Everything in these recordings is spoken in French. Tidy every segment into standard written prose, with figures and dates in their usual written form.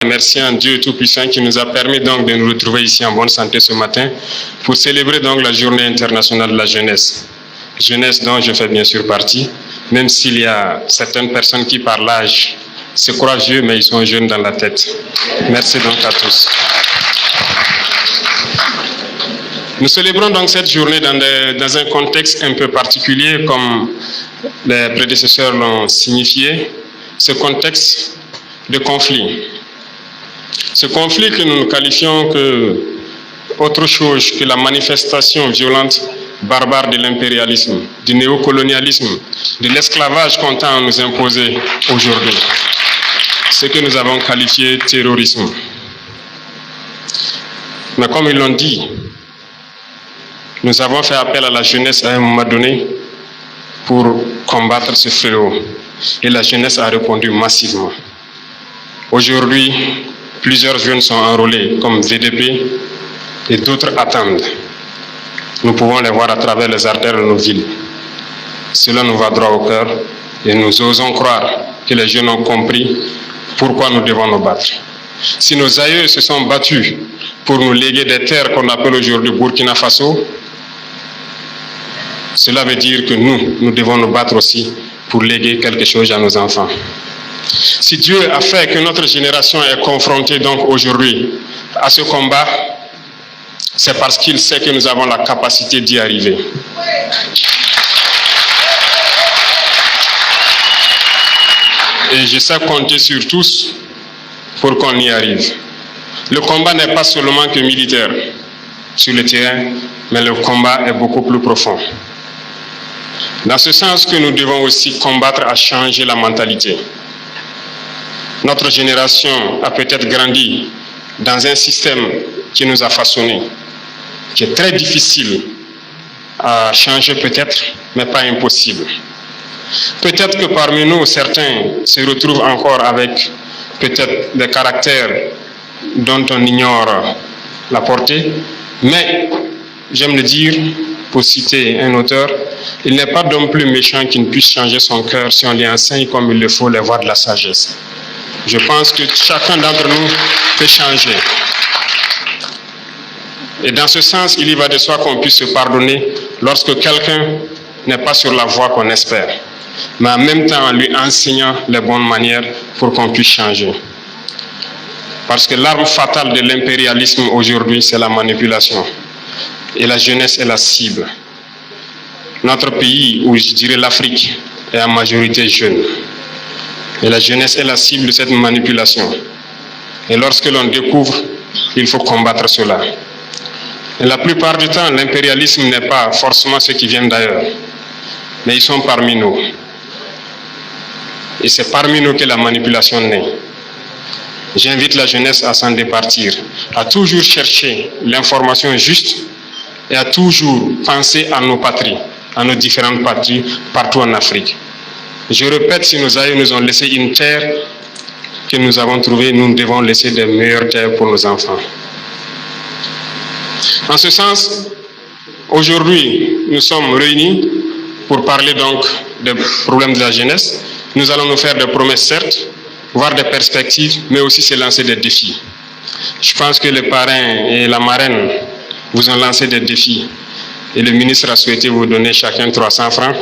Remerciant Dieu Tout-Puissant qui nous a permis donc de nous retrouver ici en bonne santé ce matin pour célébrer donc la Journée internationale de la jeunesse. Jeunesse dont je fais bien sûr partie, même s'il y a certaines personnes qui par l'âge se croient vieux, mais ils sont jeunes dans la tête. Merci donc à tous. Nous célébrons donc cette journée dans un contexte un peu particulier, comme les prédécesseurs l'ont signifié, ce contexte de conflit. Ce conflit que nous qualifions que autre chose que la manifestation violente, barbare de l'impérialisme, du néocolonialisme, de l'esclavage qu'on tend à nous imposer aujourd'hui. Ce que nous avons qualifié de terrorisme. Mais comme ils l'ont dit, nous avons fait appel à la jeunesse à un moment donné pour combattre ce fléau. Et la jeunesse a répondu massivement. Aujourd'hui, plusieurs jeunes sont enrôlés comme VDP et d'autres attendent. Nous pouvons les voir à travers les artères de nos villes. Cela nous va droit au cœur et nous osons croire que les jeunes ont compris pourquoi nous devons nous battre. Si nos aïeux se sont battus pour nous léguer des terres qu'on appelle aujourd'hui Burkina Faso, cela veut dire que nous devons nous battre aussi pour léguer quelque chose à nos enfants. Si Dieu a fait que notre génération est confrontée donc aujourd'hui à ce combat, c'est parce qu'il sait que nous avons la capacité d'y arriver. Et je sais compter sur tous pour qu'on y arrive. Le combat n'est pas seulement que militaire sur le terrain, mais le combat est beaucoup plus profond. Dans ce sens que nous devons aussi combattre à changer la mentalité. Notre génération a peut-être grandi dans un système qui nous a façonnés, qui est très difficile à changer peut-être, mais pas impossible. Peut-être que parmi nous, certains se retrouvent encore avec peut-être des caractères dont on ignore la portée, mais j'aime le dire, pour citer un auteur, il n'est pas d'homme plus méchant qui ne puisse changer son cœur si on lui enseigne comme il le faut les voies de la sagesse. Je pense que chacun d'entre nous peut changer. Et dans ce sens, il y va de soi qu'on puisse se pardonner lorsque quelqu'un n'est pas sur la voie qu'on espère, mais en même temps en lui enseignant les bonnes manières pour qu'on puisse changer. Parce que l'arme fatale de l'impérialisme aujourd'hui, c'est la manipulation. Et la jeunesse est la cible. Notre pays, ou je dirais l'Afrique, est en majorité jeune. Et la jeunesse est la cible de cette manipulation. Et lorsque l'on découvre, il faut combattre cela. Et la plupart du temps, l'impérialisme n'est pas forcément ceux qui viennent d'ailleurs, mais ils sont parmi nous. Et c'est parmi nous que la manipulation naît. J'invite la jeunesse à s'en départir, à toujours chercher l'information juste et à toujours penser à nos patries, à nos différentes patries partout en Afrique. Je répète, si nos aïeux nous ont laissé une terre que nous avons trouvée, nous devons laisser de meilleures terres pour nos enfants. En ce sens, aujourd'hui, nous sommes réunis pour parler donc des problèmes de la jeunesse. Nous allons nous faire des promesses, certes, voir des perspectives, mais aussi se lancer des défis. Je pense que le parrain et la marraine vous ont lancé des défis et le ministre a souhaité vous donner chacun 300 francs.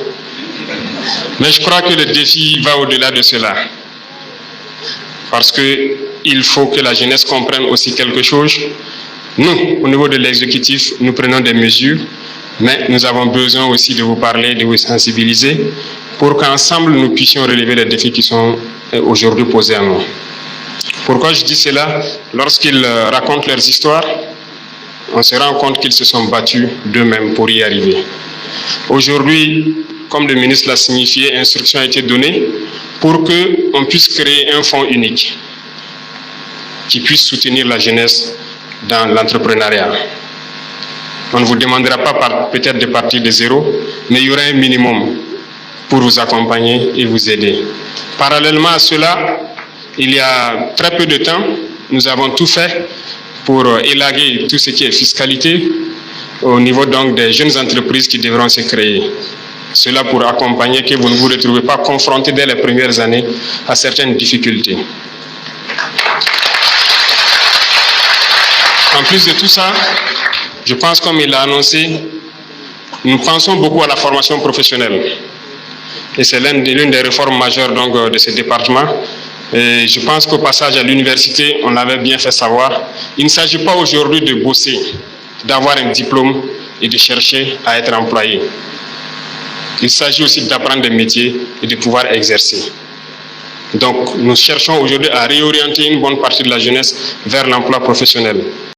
Mais je crois que le défi va au-delà de cela. Parce qu'il faut que la jeunesse comprenne aussi quelque chose. Nous, au niveau de l'exécutif, nous prenons des mesures, mais nous avons besoin aussi de vous parler, de vous sensibiliser, pour qu'ensemble nous puissions relever les défis qui sont aujourd'hui posés à nous. Pourquoi je dis cela? Lorsqu'ils racontent leurs histoires, on se rend compte qu'ils se sont battus d'eux-mêmes pour y arriver. Aujourd'hui, comme le ministre l'a signifié, instruction a été donnée pour qu'on puisse créer un fonds unique qui puisse soutenir la jeunesse dans l'entrepreneuriat. On ne vous demandera pas peut-être de partir de zéro, mais il y aura un minimum pour vous accompagner et vous aider. Parallèlement à cela, il y a très peu de temps, nous avons tout fait pour élaguer tout ce qui est fiscalité au niveau donc des jeunes entreprises qui devront se créer. Cela pour accompagner que vous ne vous retrouvez pas confrontés dès les premières années à certaines difficultés. En plus de tout ça, je pense, comme il l'a annoncé, nous pensons beaucoup à la formation professionnelle. Et c'est l'une des réformes majeures donc, de ce département. Et je pense qu'au passage à l'université, on l'avait bien fait savoir, il ne s'agit pas aujourd'hui de bosser, d'avoir un diplôme et de chercher à être employé. Il s'agit aussi d'apprendre des métiers et de pouvoir exercer. Donc nous cherchons aujourd'hui à réorienter une bonne partie de la jeunesse vers l'emploi professionnel.